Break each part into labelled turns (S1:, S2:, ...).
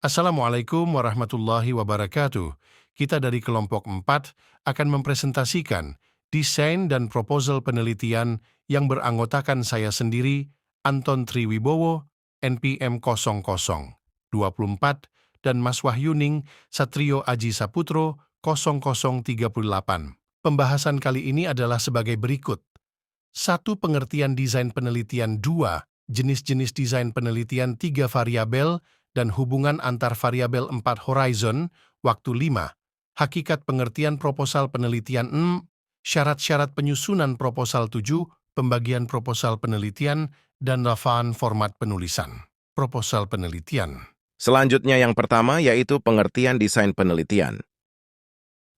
S1: Assalamualaikum warahmatullahi wabarakatuh. Kita dari kelompok 4 akan mempresentasikan desain dan proposal penelitian yang beranggotakan saya sendiri, Anton Triwibowo, NPM 0024, dan Mas Wahyuning Satrio Aji Saputro 0038. Pembahasan kali ini adalah sebagai berikut. 1. Pengertian desain penelitian. 2. Jenis-jenis desain penelitian 3 variabel dan hubungan antar variabel 4 horizon, waktu 5. Hakikat pengertian proposal penelitian 6. Syarat-syarat penyusunan proposal 7. Pembagian proposal penelitian dan rafaan format penulisan. Proposal penelitian.
S2: Selanjutnya yang pertama yaitu pengertian desain penelitian.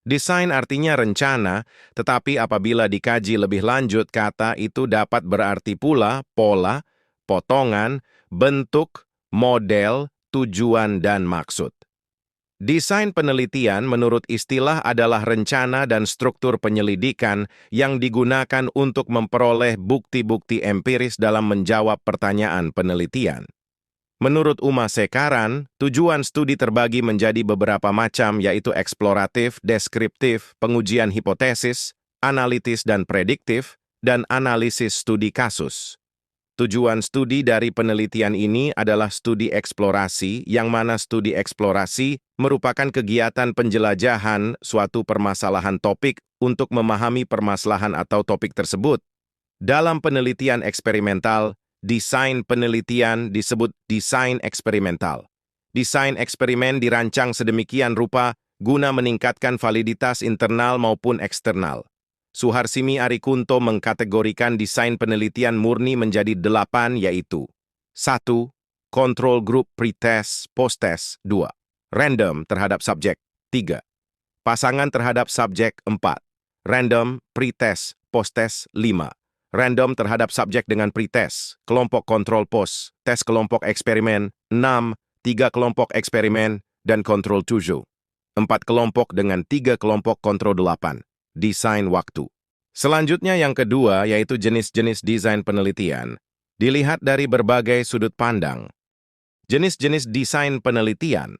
S2: Desain artinya rencana, tetapi apabila dikaji lebih lanjut, kata itu dapat berarti pula pola, potongan, bentuk, model, tujuan, dan maksud. Desain penelitian menurut istilah adalah rencana dan struktur penyelidikan yang digunakan untuk memperoleh bukti-bukti empiris dalam menjawab pertanyaan penelitian. Menurut Uma Sekaran, tujuan studi terbagi menjadi beberapa macam yaitu eksploratif, deskriptif, pengujian hipotesis, analitis dan prediktif, dan analisis studi kasus. Tujuan studi dari penelitian ini adalah studi eksplorasi, yang mana studi eksplorasi merupakan kegiatan penjelajahan suatu permasalahan topik untuk memahami permasalahan atau topik tersebut. Dalam penelitian eksperimental, desain penelitian disebut desain eksperimental. Desain eksperimen dirancang sedemikian rupa guna meningkatkan validitas internal maupun eksternal. Suharsimi Arikunto mengkategorikan desain penelitian murni menjadi 8 yaitu 1. Control group pretest, post-test 2. Random terhadap subjek 3. Pasangan terhadap subjek 4. Random, pretest, post-test 5. Random terhadap subjek dengan pretest, kelompok kontrol post, tes kelompok eksperimen 6, 3 kelompok eksperimen, dan kontrol 7. 4 kelompok dengan 3 kelompok kontrol 8. Desain waktu. Selanjutnya yang kedua yaitu jenis-jenis desain penelitian. Dilihat dari berbagai sudut pandang. Jenis-jenis desain penelitian.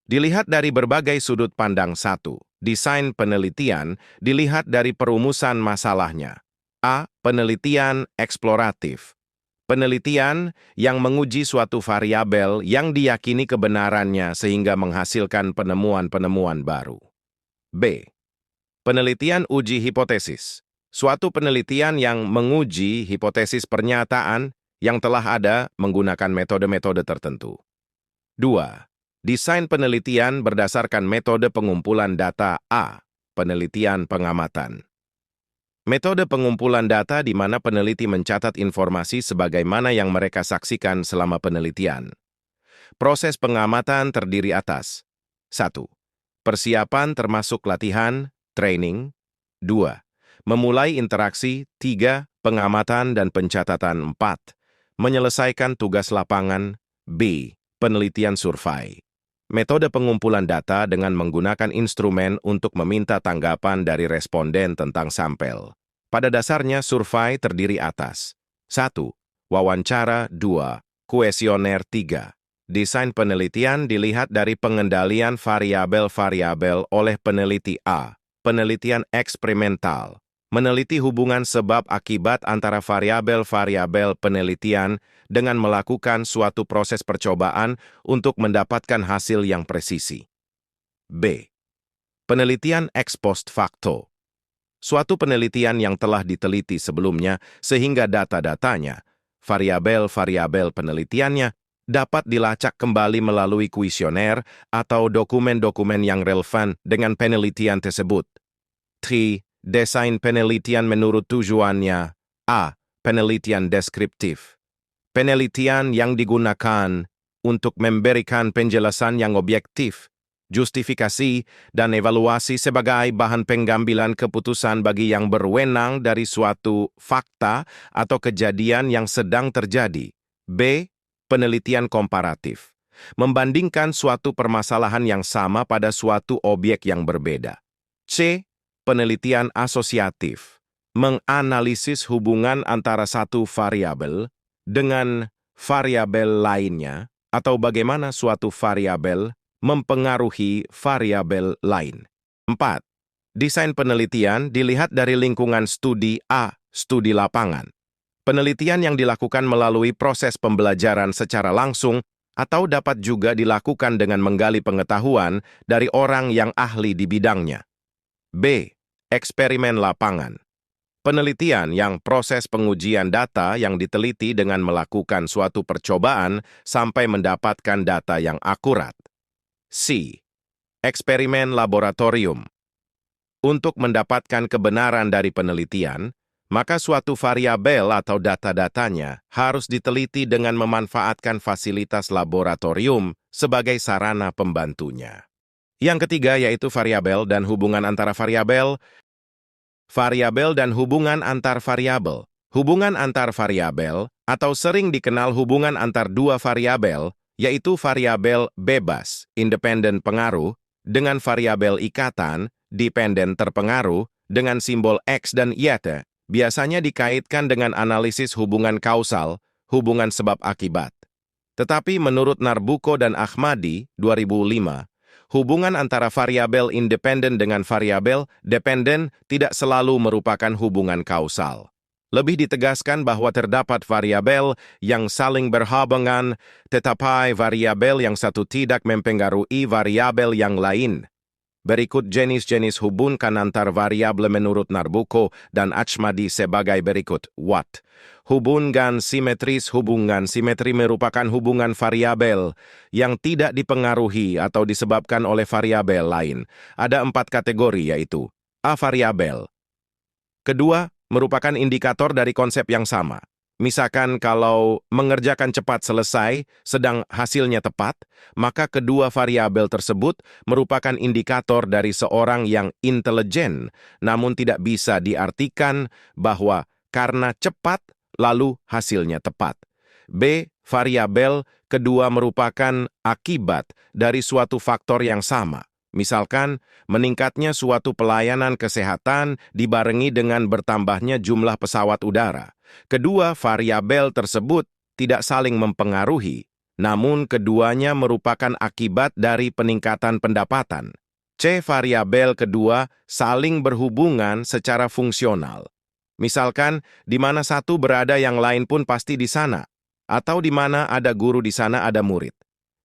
S2: Dilihat dari berbagai sudut pandang. 1. Desain penelitian dilihat dari perumusan masalahnya. A. Penelitian eksploratif. Penelitian yang menguji suatu variabel yang diyakini kebenarannya sehingga menghasilkan penemuan-penemuan baru. B. Penelitian uji hipotesis. Suatu penelitian yang menguji hipotesis pernyataan yang telah ada menggunakan metode-metode tertentu. 2. Desain penelitian berdasarkan metode pengumpulan data. A. Penelitian pengamatan. Metode pengumpulan data di mana peneliti mencatat informasi sebagaimana yang mereka saksikan selama penelitian. Proses pengamatan terdiri atas 1. Persiapan termasuk latihan, training. 2. Memulai interaksi. 3. Pengamatan dan pencatatan. 4. Menyelesaikan tugas lapangan. B. Penelitian survei. Metode pengumpulan data dengan menggunakan instrumen untuk meminta tanggapan dari responden tentang sampel. Pada dasarnya, survei terdiri atas 1. Wawancara. 2. Kuesioner. 3. Desain penelitian dilihat dari pengendalian variabel-variabel oleh peneliti. A. Penelitian eksperimental. Meneliti hubungan sebab akibat antara variabel-variabel penelitian dengan melakukan suatu proses percobaan untuk mendapatkan hasil yang presisi. B. Penelitian ex post facto. Suatu penelitian yang telah diteliti sebelumnya sehingga data-datanya, variabel-variabel penelitiannya, dapat dilacak kembali melalui kuesioner atau dokumen-dokumen yang relevan dengan penelitian tersebut. 3. Desain penelitian menurut tujuannya. A. Penelitian deskriptif. Penelitian yang digunakan untuk memberikan penjelasan yang objektif, justifikasi, dan evaluasi sebagai bahan pengambilan keputusan bagi yang berwenang dari suatu fakta atau kejadian yang sedang terjadi. B. Penelitian komparatif. Membandingkan suatu permasalahan yang sama pada suatu objek yang berbeda. C. Penelitian asosiatif. Menganalisis hubungan antara satu variabel dengan variabel lainnya atau bagaimana suatu variabel mempengaruhi variabel lain. 4. Desain penelitian dilihat dari lingkungan studi A, studi lapangan. Penelitian yang dilakukan melalui proses pembelajaran secara langsung atau dapat juga dilakukan dengan menggali pengetahuan dari orang yang ahli di bidangnya. B. Eksperimen lapangan. Penelitian yang proses pengujian data yang diteliti dengan melakukan suatu percobaan sampai mendapatkan data yang akurat. C. Eksperimen laboratorium. Untuk mendapatkan kebenaran dari penelitian, maka suatu variabel atau data-datanya harus diteliti dengan memanfaatkan fasilitas laboratorium sebagai sarana pembantunya. Yang ketiga yaitu variabel dan hubungan antara variabel. Variabel dan hubungan antar variabel. Hubungan antar variabel atau sering dikenal hubungan antar dua variabel, yaitu variabel bebas, independen pengaruh, dengan variabel ikatan, dependen terpengaruh, dengan simbol X dan Y, biasanya dikaitkan dengan analisis hubungan kausal, hubungan sebab akibat. Tetapi menurut Narbuco dan Ahmadi, 2005, hubungan antara variabel independen dengan variabel dependen tidak selalu merupakan hubungan kausal. Lebih ditegaskan bahwa terdapat variabel yang saling berhubungan, tetapi variabel yang satu tidak mempengaruhi variabel yang lain. Berikut jenis-jenis hubungan antar variabel menurut Narbuco dan Ahmadi sebagai berikut. What? Hubungan simetris. Hubungan simetri merupakan hubungan variabel yang tidak dipengaruhi atau disebabkan oleh variabel lain. Ada 4 kategori yaitu A. Variabel. Kedua, merupakan indikator dari konsep yang sama. Misalkan kalau mengerjakan cepat selesai, sedang hasilnya tepat, maka kedua variabel tersebut merupakan indikator dari seorang yang intelijen, namun tidak bisa diartikan bahwa karena cepat, lalu hasilnya tepat. B. Variabel kedua merupakan akibat dari suatu faktor yang sama. Misalkan, meningkatnya suatu pelayanan kesehatan dibarengi dengan bertambahnya jumlah pesawat udara. Kedua variabel tersebut tidak saling mempengaruhi, namun keduanya merupakan akibat dari peningkatan pendapatan. C. Variabel kedua saling berhubungan secara fungsional. Misalkan, di mana satu berada yang lain pun pasti di sana, atau di mana ada guru di sana ada murid.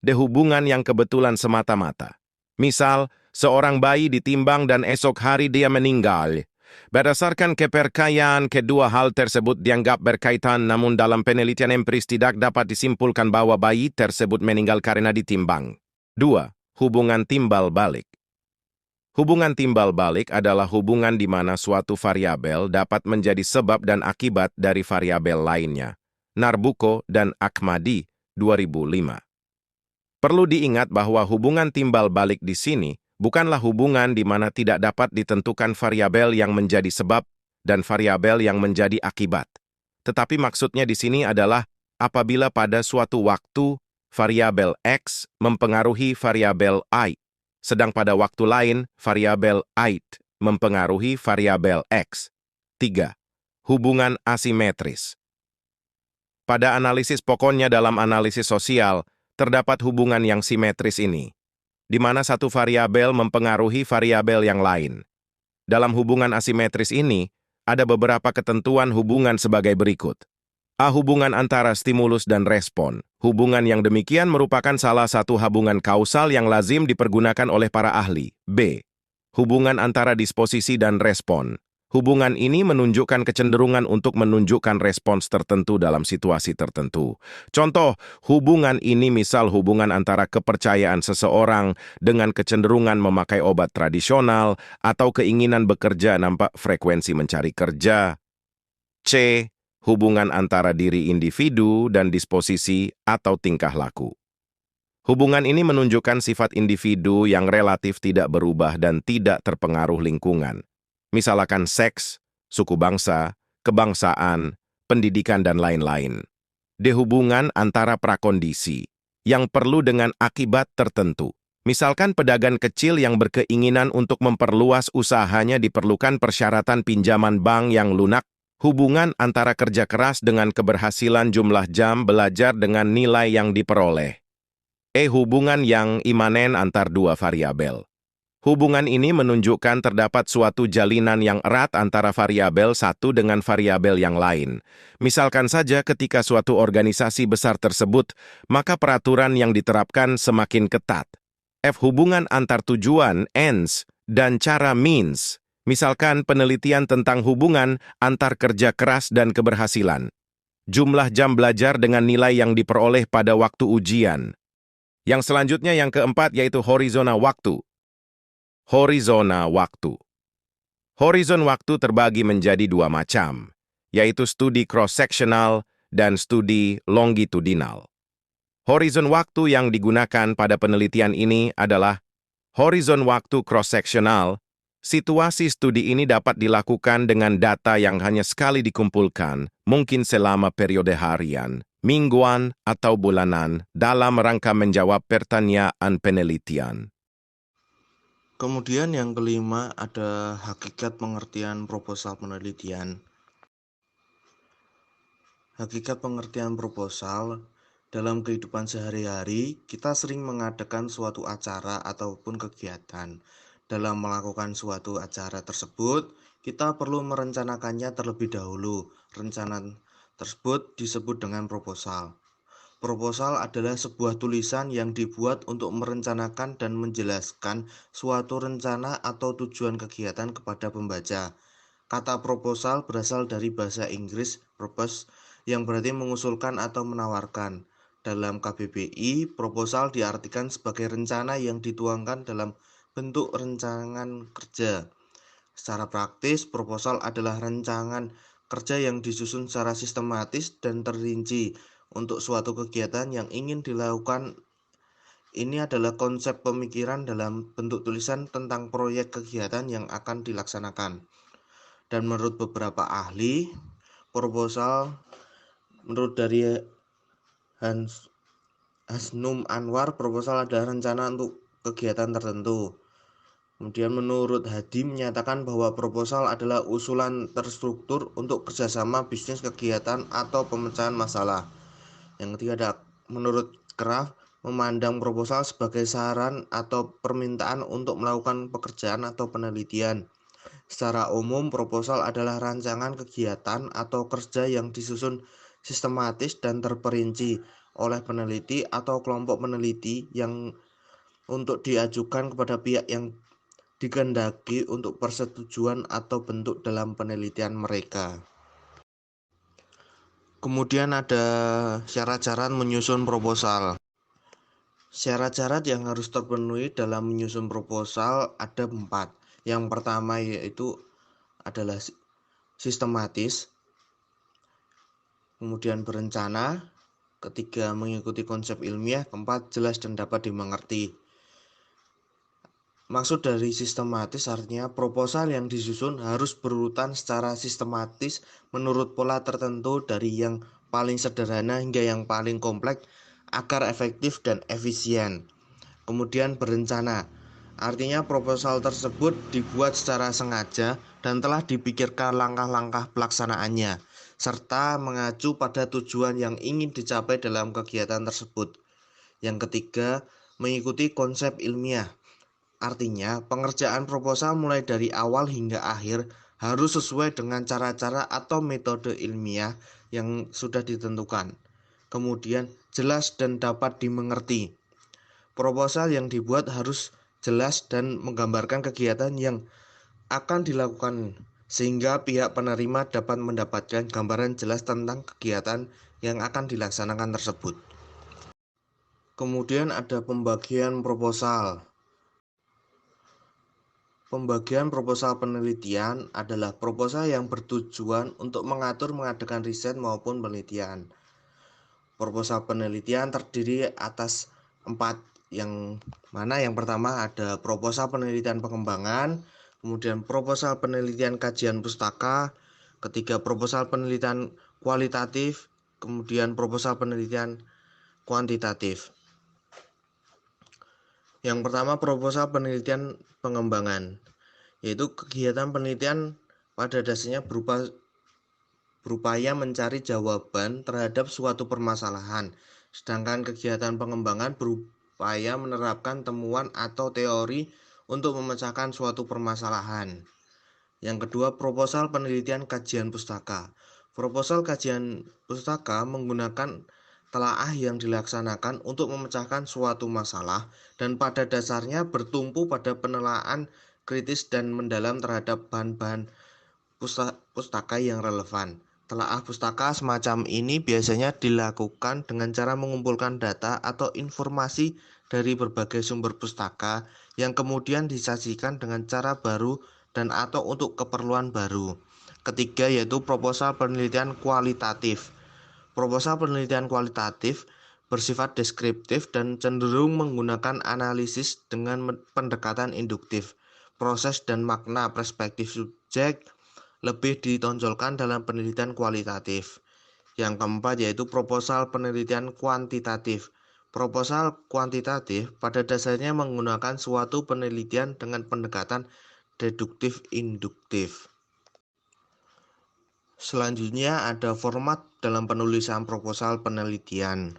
S2: D. Hubungan yang kebetulan semata-mata. Misal, seorang bayi ditimbang dan esok hari dia meninggal. Berdasarkan kepercayaan, kedua hal tersebut dianggap berkaitan, namun dalam penelitian empiris tidak dapat disimpulkan bahwa bayi tersebut meninggal karena ditimbang. 2. Hubungan timbal balik. Hubungan timbal balik adalah hubungan di mana suatu variabel dapat menjadi sebab dan akibat dari variabel lainnya. Narbuco dan Ahmadi, 2005. Perlu diingat bahwa hubungan timbal balik di sini bukanlah hubungan di mana tidak dapat ditentukan variabel yang menjadi sebab dan variabel yang menjadi akibat. Tetapi maksudnya di sini adalah apabila pada suatu waktu variabel X mempengaruhi variabel Y, sedang pada waktu lain variabel Y mempengaruhi variabel X. 3. Hubungan asimetris. Pada analisis pokoknya dalam analisis sosial, terdapat hubungan yang simetris ini, di mana satu variabel mempengaruhi variabel yang lain. Dalam hubungan asimetris ini, ada beberapa ketentuan hubungan sebagai berikut. A. Hubungan antara stimulus dan respon. Hubungan yang demikian merupakan salah satu hubungan kausal yang lazim dipergunakan oleh para ahli. B. Hubungan antara disposisi dan respon. Hubungan ini menunjukkan kecenderungan untuk menunjukkan respons tertentu dalam situasi tertentu. Contoh, hubungan ini misal hubungan antara kepercayaan seseorang dengan kecenderungan memakai obat tradisional atau keinginan bekerja nampak frekuensi mencari kerja. C. Hubungan antara diri individu dan disposisi atau tingkah laku. Hubungan ini menunjukkan sifat individu yang relatif tidak berubah dan tidak terpengaruh lingkungan. Misalkan seks, suku bangsa, kebangsaan, pendidikan, dan lain-lain. D. Hubungan antara prakondisi, yang perlu dengan akibat tertentu. Misalkan pedagang kecil yang berkeinginan untuk memperluas usahanya diperlukan persyaratan pinjaman bank yang lunak. Hubungan antara kerja keras dengan keberhasilan jumlah jam belajar dengan nilai yang diperoleh. Hubungan yang imanen antar dua variabel. Hubungan ini menunjukkan terdapat suatu jalinan yang erat antara variabel satu dengan variabel yang lain. Misalkan saja ketika suatu organisasi besar tersebut, maka peraturan yang diterapkan semakin ketat. Hubungan antar tujuan, ends, dan cara, means. Misalkan penelitian tentang hubungan antar kerja keras dan keberhasilan. Jumlah jam belajar dengan nilai yang diperoleh pada waktu ujian. Yang selanjutnya yang keempat yaitu horizona waktu. Horizona waktu. Horizon waktu terbagi menjadi dua macam, yaitu studi cross-sectional dan studi longitudinal. Horizon waktu yang digunakan pada penelitian ini adalah horizon waktu cross-sectional. Situasi studi ini dapat dilakukan dengan data yang hanya sekali dikumpulkan, mungkin selama periode harian, mingguan, atau bulanan, dalam rangka menjawab pertanyaan penelitian.
S3: Kemudian yang kelima ada hakikat pengertian proposal penelitian. Hakikat pengertian proposal dalam kehidupan sehari-hari, kita sering mengadakan suatu acara ataupun kegiatan. Dalam melakukan suatu acara tersebut, kita perlu merencanakannya terlebih dahulu. Rencana tersebut disebut dengan proposal. Proposal adalah sebuah tulisan yang dibuat untuk merencanakan dan menjelaskan suatu rencana atau tujuan kegiatan kepada pembaca. Kata proposal berasal dari bahasa Inggris purpose yang berarti mengusulkan atau menawarkan. Dalam KBBI, proposal diartikan sebagai rencana yang dituangkan dalam bentuk rancangan kerja. Secara praktis, proposal adalah rancangan kerja yang disusun secara sistematis dan terinci untuk suatu kegiatan yang ingin dilakukan. Ini adalah konsep pemikiran dalam bentuk tulisan tentang proyek kegiatan yang akan dilaksanakan. Dan menurut beberapa ahli, proposal menurut dari Hasnum Anwar, proposal adalah rencana untuk kegiatan tertentu. Kemudian menurut Hadi menyatakan bahwa proposal adalah usulan terstruktur untuk kerjasama bisnis kegiatan atau pemecahan masalah. Yang ketiga ada menurut Kraft memandang proposal sebagai saran atau permintaan untuk melakukan pekerjaan atau penelitian. Secara umum, proposal adalah rancangan kegiatan atau kerja yang disusun sistematis dan terperinci oleh peneliti atau kelompok peneliti yang untuk diajukan kepada pihak yang dikehendaki untuk persetujuan atau bentuk dalam penelitian mereka. Kemudian ada syarat-syarat menyusun proposal. Syarat-syarat yang harus terpenuhi dalam menyusun proposal ada 4. Yang pertama yaitu adalah sistematis, kemudian berencana, ketiga mengikuti konsep ilmiah, keempat jelas dan dapat dimengerti. Maksud dari sistematis artinya proposal yang disusun harus berurutan secara sistematis menurut pola tertentu dari yang paling sederhana hingga yang paling kompleks agar efektif dan efisien. Kemudian berencana, artinya proposal tersebut dibuat secara sengaja dan telah dipikirkan langkah-langkah pelaksanaannya, serta mengacu pada tujuan yang ingin dicapai dalam kegiatan tersebut. Yang ketiga, mengikuti konsep ilmiah. Artinya, pengerjaan proposal mulai dari awal hingga akhir harus sesuai dengan cara-cara atau metode ilmiah yang sudah ditentukan. Kemudian, jelas dan dapat dimengerti. Proposal yang dibuat harus jelas dan menggambarkan kegiatan yang akan dilakukan, sehingga pihak penerima dapat mendapatkan gambaran jelas tentang kegiatan yang akan dilaksanakan tersebut. Kemudian ada pembagian proposal. Pembagian proposal penelitian adalah proposal yang bertujuan untuk mengatur mengadakan riset maupun penelitian. Proposal penelitian terdiri atas 4, yang mana yang pertama ada proposal penelitian pengembangan, kemudian proposal penelitian kajian pustaka, ketiga proposal penelitian kualitatif, kemudian proposal penelitian kuantitatif. Yang pertama proposal penelitian pengembangan, yaitu kegiatan penelitian pada dasarnya berupaya mencari jawaban terhadap suatu permasalahan. Sedangkan kegiatan pengembangan berupaya menerapkan temuan atau teori untuk memecahkan suatu permasalahan. Yang kedua, proposal penelitian kajian pustaka. Proposal kajian pustaka menggunakan telaah yang dilaksanakan untuk memecahkan suatu masalah dan pada dasarnya bertumpu pada penelaahan kritis dan mendalam terhadap bahan-bahan pustaka yang relevan. Telaah pustaka semacam ini biasanya dilakukan dengan cara mengumpulkan data atau informasi dari berbagai sumber pustaka yang kemudian disajikan dengan cara baru dan atau untuk keperluan baru. Ketiga yaitu proposal penelitian kualitatif. Proposal penelitian kualitatif bersifat deskriptif dan cenderung menggunakan analisis dengan pendekatan induktif. Proses dan makna perspektif subjek lebih ditonjolkan dalam penelitian kualitatif. Yang keempat yaitu proposal penelitian kuantitatif. Proposal kuantitatif pada dasarnya menggunakan suatu penelitian dengan pendekatan deduktif induktif. Selanjutnya ada format dalam penulisan proposal penelitian.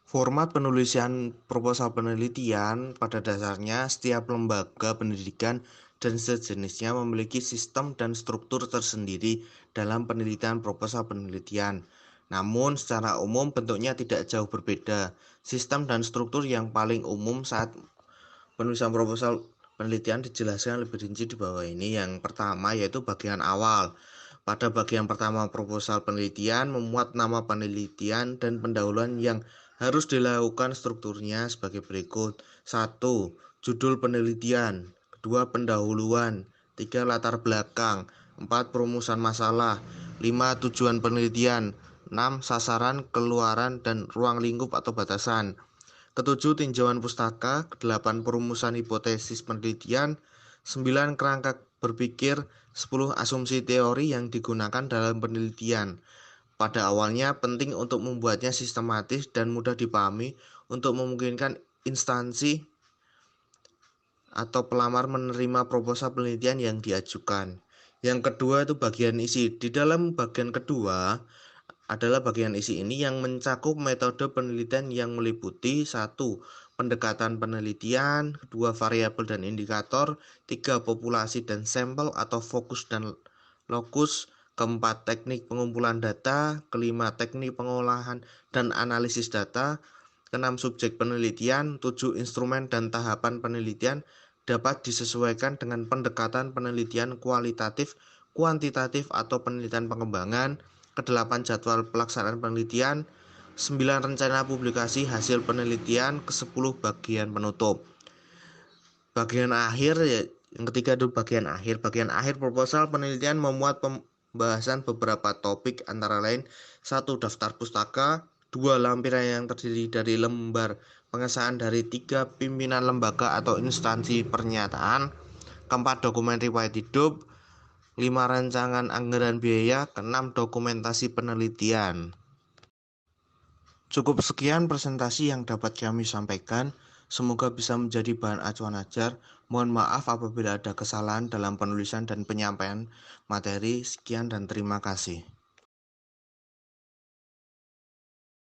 S3: Format penulisan proposal penelitian pada dasarnya setiap lembaga pendidikan dan sejenisnya memiliki sistem dan struktur tersendiri dalam penelitian proposal penelitian. Namun secara umum bentuknya tidak jauh berbeda. Sistem dan struktur yang paling umum saat penulisan proposal penelitian dijelaskan lebih rinci di bawah ini. Yang pertama yaitu bagian awal. Pada bagian pertama proposal penelitian memuat nama penelitian dan pendahuluan yang harus dilakukan strukturnya sebagai berikut. 1. Judul penelitian. 2. Pendahuluan. 3. Latar belakang. 4. Perumusan masalah. 5. Tujuan penelitian. 6. Sasaran, keluaran, dan ruang lingkup atau batasan. Ketujuh, tinjauan pustaka. 8. Perumusan hipotesis penelitian. 9. Kerangka berpikir. 10. Asumsi teori yang digunakan dalam penelitian. Pada awalnya penting untuk membuatnya sistematis dan mudah dipahami untuk memungkinkan instansi atau pelamar menerima proposal penelitian yang diajukan. Yang kedua itu bagian isi. Di dalam bagian kedua adalah bagian isi ini yang mencakup metode penelitian yang meliputi 1. Pendekatan penelitian, 2. Variabel dan indikator, 3. Populasi dan sampel atau fokus dan lokus, keempat teknik pengumpulan data, kelima teknik pengolahan dan analisis data, keenam subjek penelitian, 7. Instrumen dan tahapan penelitian dapat disesuaikan dengan pendekatan penelitian kualitatif, kuantitatif atau penelitian pengembangan, ke-8 jadwal pelaksanaan penelitian, 9 rencana publikasi hasil penelitian, ke-10 bagian penutup. Bagian akhir yang ketiga itu bagian akhir. Bagian akhir proposal penelitian memuat pembahasan beberapa topik antara lain 1. Daftar pustaka, 2. Lampiran yang terdiri dari lembar pengesahan dari 3 pimpinan lembaga atau instansi pernyataan, 4. Dokumen riwayat hidup, 5. Rancangan anggaran biaya, ke-6. Dokumentasi penelitian. Cukup sekian presentasi yang dapat kami sampaikan. Semoga bisa menjadi bahan acuan ajar. Mohon maaf apabila ada kesalahan dalam penulisan dan penyampaian materi. Sekian dan terima kasih.